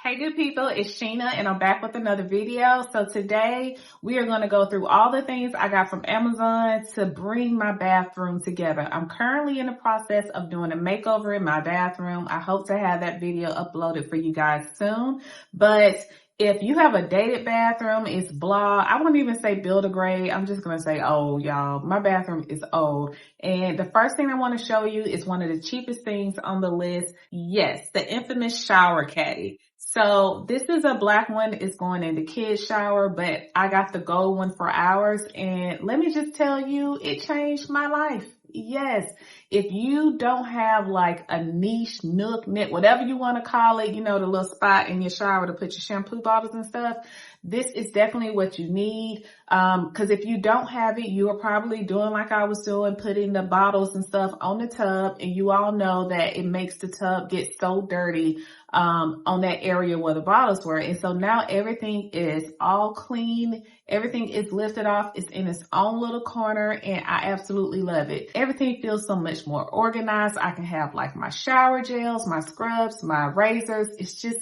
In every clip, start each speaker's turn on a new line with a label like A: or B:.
A: Hey good people, it's Sheena and I'm back with another video. So today we are going to go through all the things I got from Amazon to bring my bathroom together. I'm currently in the process of doing a makeover in my bathroom. I hope to have that video uploaded for you guys soon. But if you have a dated bathroom, it's blah. I won't even say build a grade. I'm just going to say old, y'all. My bathroom is old. And the first thing I want to show you is one of the cheapest things on the list. Yes, the infamous shower caddy. So this is a black one. It's going in the kids shower, but I got the gold one for ours. And let me just tell you, it changed my life. Yes. If you don't have like a niche, nook, whatever you want to call it, you know, the little spot in your shower to put your shampoo bottles and stuff, this is definitely what you need. Cause if you don't have it, you are probably doing like I was doing, putting the bottles and stuff on the tub. And you all know that it makes the tub get so dirty, on that area where the bottles were. And so now everything is all clean. Everything is lifted off. It's in its own little corner and I absolutely love it. Everything feels so much more organized. I can have like my shower gels, my scrubs, my razors. It's just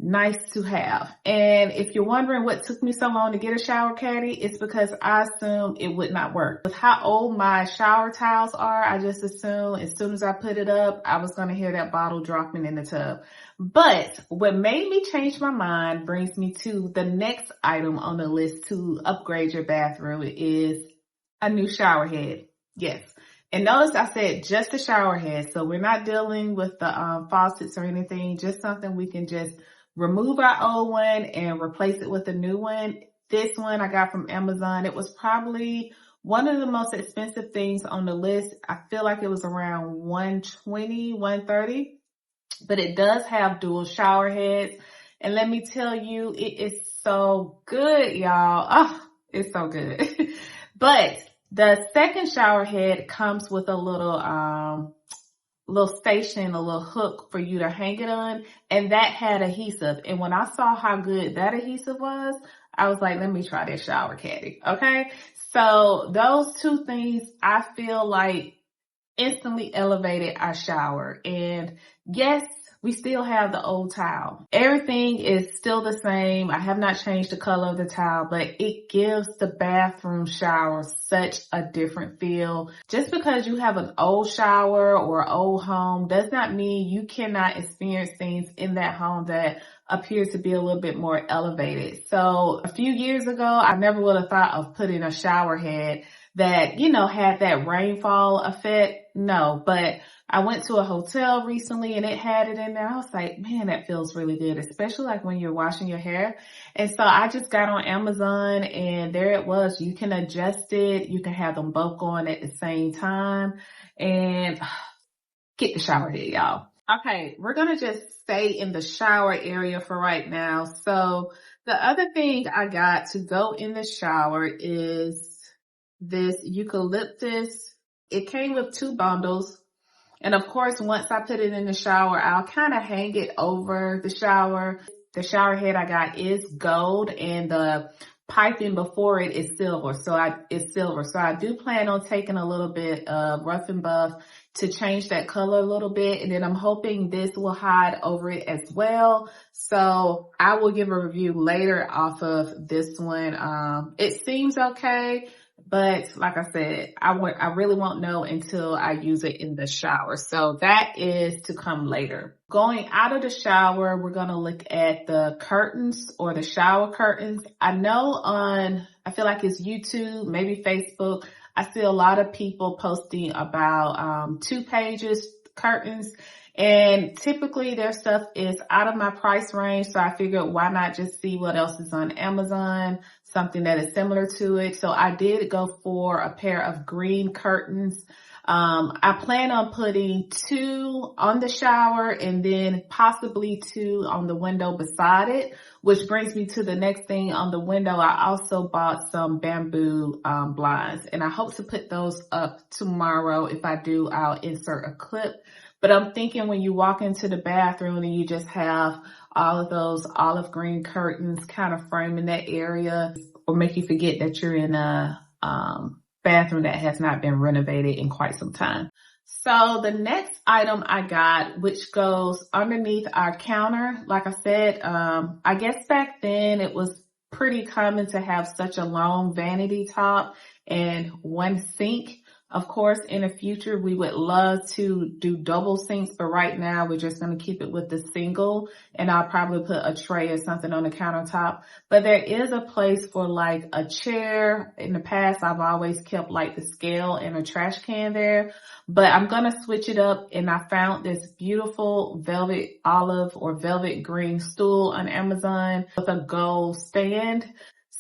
A: nice to have. And if you're wondering what took me so long to get a shower caddy, it's because I assumed it would not work. With how old my shower towels are, I just assumed as soon as I put it up, I was going to hear that bottle dropping in the tub. But what made me change my mind brings me to the next item on the list to upgrade your bathroom is a new shower head. Yes. And notice I said just a shower head. So we're not dealing with the faucets or anything, just something we can just remove our old one and replace it with a new one. This one I got from Amazon. It was probably one of the most expensive things on the list. I feel like it was around $120, $130, but it does have dual shower heads. And let me tell you, it is so good, y'all. Oh, it's so good. But the second shower head comes with a little station, a little hook for you to hang it on, and that had adhesive. And when I saw how good that adhesive was, I was like, let me try this shower caddy. Okay. So those two things I feel like instantly elevated our shower. And yes, we still have the old towel. Everything is still the same. I have not changed the color of the towel, but it gives the bathroom shower such a different feel. Just because you have an old shower or old home does not mean you cannot experience things in that home that appears to be a little bit more elevated. So a few years ago, I never would have thought of putting a shower head that, you know, had that rainfall effect. No, but I went to a hotel recently and it had it in there. I was like, man, that feels really good, especially like when you're washing your hair. And so I just got on Amazon and there it was. You can adjust it. You can have them both going at the same time and get the shower head, y'all. Okay, we're going to just stay in the shower area for right now. So the other thing I got to go in the shower is this Eucalyptus. It came with 2 bundles. And of course, once I put it in the shower, I'll kind of hang it over the shower. The shower head I got is gold and the piping before it is silver. So I do plan on taking a little bit of rough and buff to change that color a little bit. And then I'm hoping this will hide over it as well. So I will give a review later off of this one. It seems okay. But like I said, I really won't know until I use it in the shower. So that is to come later. Going out of the shower, we're going to look at the curtains or the shower curtains. I know I feel like it's YouTube, maybe Facebook. I see a lot of people posting about 2 pages curtains. And typically their stuff is out of my price range. So I figured why not just see what else is on Amazon, something that is similar to it. So I did go for a pair of green curtains. I plan on putting 2 on the shower and then possibly 2 on the window beside it, which brings me to the next thing on the window. I also bought some bamboo blinds and I hope to put those up tomorrow. If I do, I'll insert a clip. But I'm thinking when you walk into the bathroom and you just have all of those olive green curtains kind of framing that area or make you forget that you're in a bathroom that has not been renovated in quite some time. So the next item I got, which goes underneath our counter, like I said, I guess back then it was pretty common to have such a long vanity top and one sink. Of course, in the future, we would love to do double sinks, but right now we're just going to keep it with the single, and I'll probably put a tray or something on the countertop. But there is a place for like a chair. In the past, I've always kept like the scale and a trash can there, but I'm going to switch it up, and I found this beautiful velvet olive or velvet green stool on Amazon with a gold stand.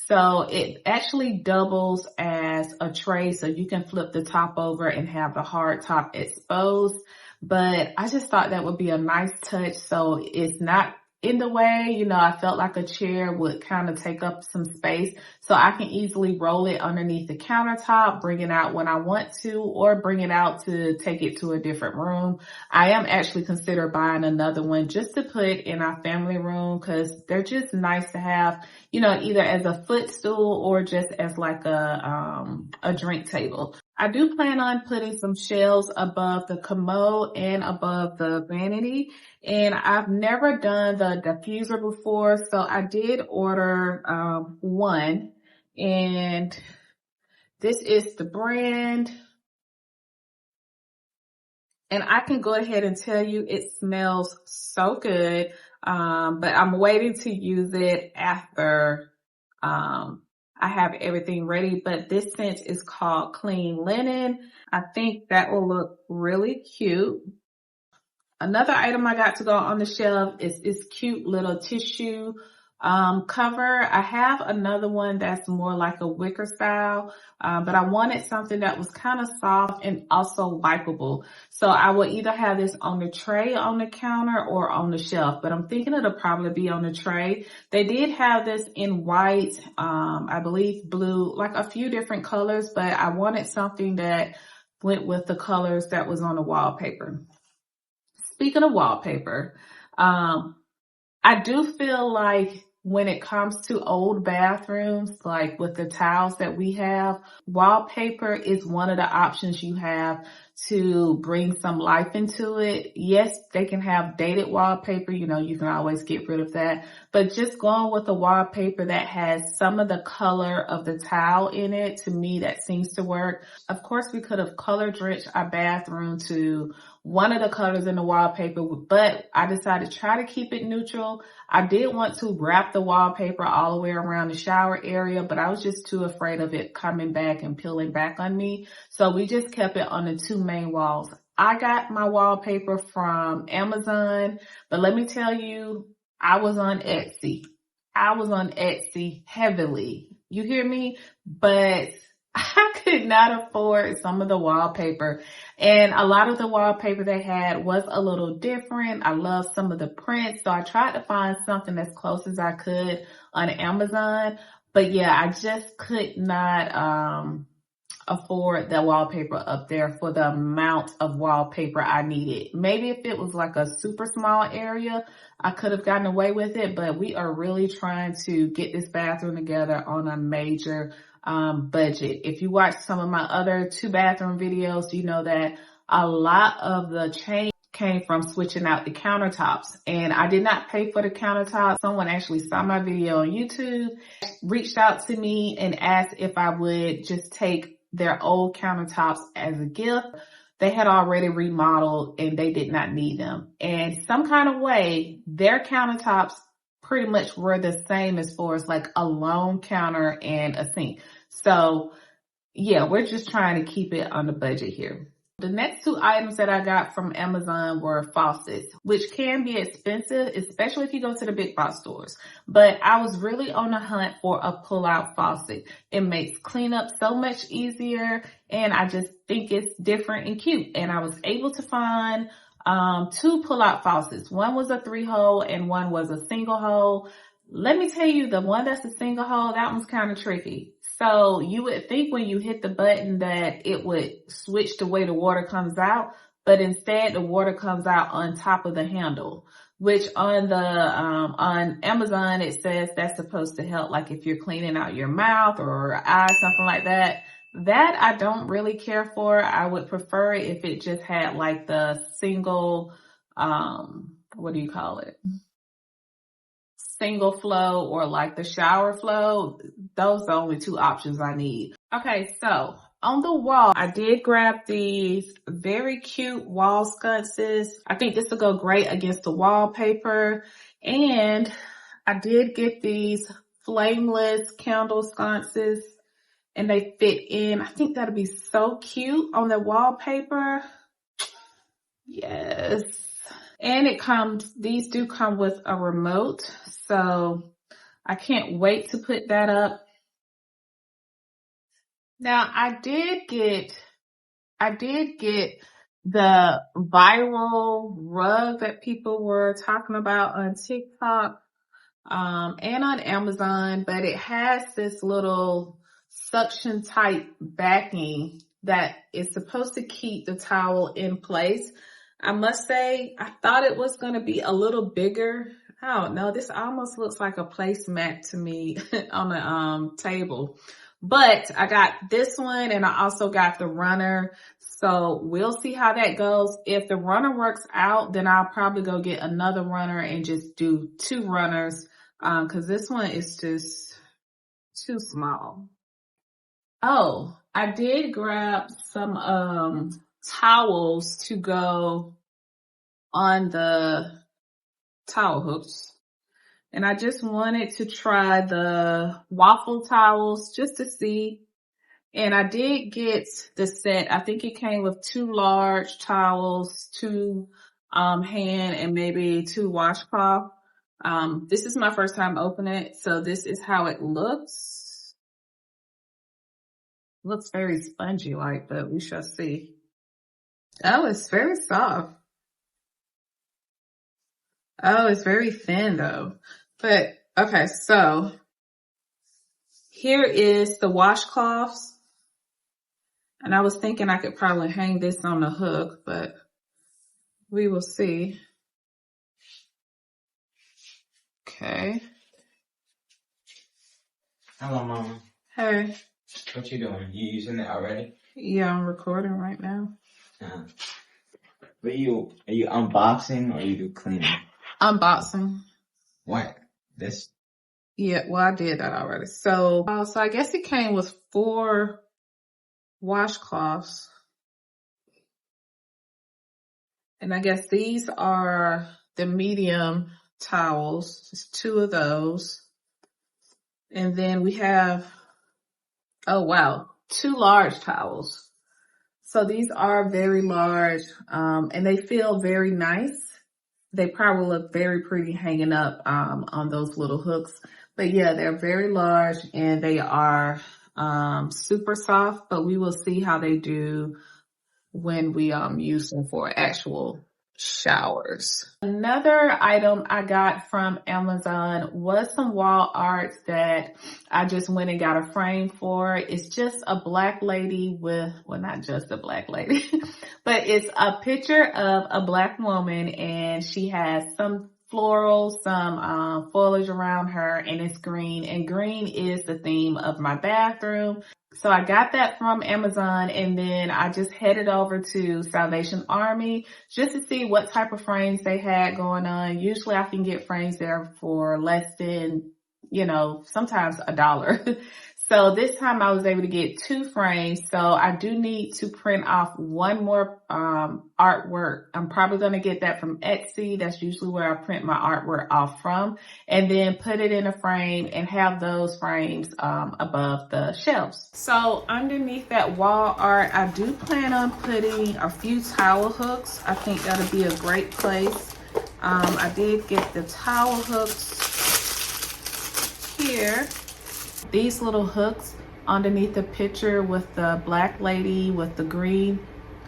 A: So it actually doubles as a tray, so you can flip the top over and have the hard top exposed. But I just thought that would be a nice touch, so it's not in the way. You know, I felt like a chair would kind of take up some space, so I can easily roll it underneath the countertop, bring it out when I want to, or bring it out to take it to a different room. I am actually consider buying another one just to put in our family room, because they're just nice to have, you know, either as a footstool or just as like a drink table. I do plan on putting some shelves above the commode and above the vanity. And I've never done the diffuser before, so I did order one. And this is the brand. And I can go ahead and tell you it smells so good. But I'm waiting to use it after I have everything ready. But this scent is called Clean Linen. I think that will look really cute. Another item I got to go on the shelf is this cute little tissue cover. I have another one that's more like a wicker style, but I wanted something that was kind of soft and also wipeable. So I will either have this on the tray on the counter or on the shelf, but I'm thinking it'll probably be on the tray. They did have this in white, I believe blue, like a few different colors, but I wanted something that went with the colors that was on the wallpaper. Speaking of wallpaper, I do feel like when it comes to old bathrooms, like with the tiles that we have, wallpaper is one of the options you have to bring some life into it. Yes, they can have dated wallpaper, you know, you can always get rid of that, but just going with a wallpaper that has some of the color of the tile in it, to me, that seems to work. Of course, we could have color drenched our bathroom to one of the colors in the wallpaper, but I decided to try to keep it neutral. I did want to wrap the wallpaper all the way around the shower area, but I was just too afraid of it coming back and peeling back on me. So we just kept it on the two main walls. I got my wallpaper from Amazon, but let me tell you, I was on Etsy. I was on Etsy heavily. You hear me? But I could not afford some of the wallpaper, and a lot of the wallpaper they had was a little different. I love some of the prints, so I tried to find something as close as I could on Amazon. But yeah, I just could not afford the wallpaper up there for the amount of wallpaper I needed. Maybe if it was like a super small area, I could have gotten away with it, but we are really trying to get this bathroom together on a major budget. If you watch some of my other 2-bathroom videos, you know that a lot of the change came from switching out the countertops, and I did not pay for the countertops. Someone actually saw my video on YouTube, reached out to me and asked if I would just take their old countertops as a gift. They had already remodeled and they did not need them. And some kind of way, their countertops pretty much were the same as far as like a long counter and a sink. So yeah, we're just trying to keep it on the budget here. The next 2 items that I got from Amazon were faucets, which can be expensive, especially if you go to the big box stores. But I was really on the hunt for a pull-out faucet. It makes cleanup so much easier, and I just think it's different and cute. And I was able to find 2 pull-out faucets. One was a 3-hole and one was a single hole. Let me tell you, the one that's a single hole, that one's kind of tricky. So you would think when you hit the button that it would switch the way the water comes out, but instead the water comes out on top of the handle, which on the on Amazon it says that's supposed to help, like if you're cleaning out your mouth or eyes, something like that. That I don't really care for. I would prefer it if it just had like the single, what do you call it? Single flow or like the shower flow. Those are the only two options I need. Okay, so on the wall, I did grab these very cute wall sconces. I think this will go great against the wallpaper. And I did get these flameless candle sconces and they fit in. I think that'll be so cute on the wallpaper. Yes. And these do come with a remote. So I can't wait to put that up. Now I did get the viral rug that people were talking about on TikTok, and on Amazon, but it has this little suction type backing that is supposed to keep the towel in place. I must say, I thought it was going to be a little bigger. I don't know. This almost looks like a placemat to me on the table. But I got this one and I also got the runner. So we'll see how that goes. If the runner works out, then I'll probably go get another runner and just do 2 runners. Cause this one is just too small. Oh, I did grab some, towels to go on the towel hooks. And I just wanted to try the waffle towels just to see. And I did get the set. I think it came with 2 large towels, 2 hand and maybe 2 washcloth. This is my first time opening it, so this is how it looks. Looks very spongy like, but we shall see. Oh, it's very soft. Oh, it's very thin though. But okay, so here is the washcloths. And I was thinking I could probably hang this on the hook, but we will see. Okay.
B: Hello, Mama.
A: Hey.
B: What you doing? You using it already?
A: Yeah, I'm recording right now.
B: But are you unboxing or you cleaning?
A: Unboxing.
B: What? This?
A: Yeah, well, I did that already. So I guess it came with 4 washcloths. And I guess these are the medium towels. Just 2 of those. And then we have, oh wow, 2 large towels. So these are very large, and they feel very nice. They probably look very pretty hanging up, on those little hooks. But yeah, they're very large and they are, super soft, but we will see how they do when we, use them for actual showers. Another item I got from Amazon was some wall art that I just went and got a frame for. It's just a black lady with, well, not just a black lady, but it's a picture of a black woman and she has some floral, some foliage around her, and it's green, and green is the theme of my bathroom. So I got that from Amazon, and then I just headed over to Salvation Army just to see what type of frames they had going on. Usually I can get frames there for less than, sometimes $1. So this time I was able to get 2 frames. So I do need to print off 1 more artwork. I'm probably going to get that from Etsy. That's usually where I print my artwork off from, and then put it in a frame and have those frames above the shelves. So underneath that wall art, I do plan on putting a few towel hooks. I think that'll be a great place. I did get the towel hooks here. These little hooks underneath the picture with the black lady with the green,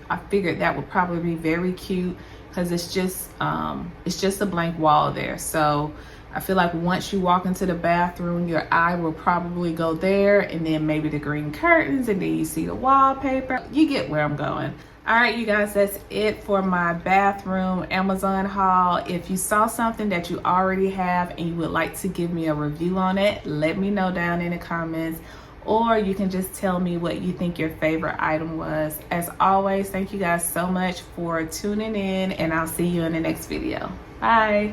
A: I figured that would probably be very cute because it's just a blank wall there. So I feel like once you walk into the bathroom, your eye will probably go there, and then maybe the green curtains, and then you see the wallpaper. You get where I'm going. All right, you guys, that's it for my bathroom Amazon haul. If you saw something that you already have and you would like to give me a review on it, let me know down in the comments. or you can just tell me what you think your favorite item was. As always, thank you guys so much for tuning in, and I'll see you in the next video. Bye.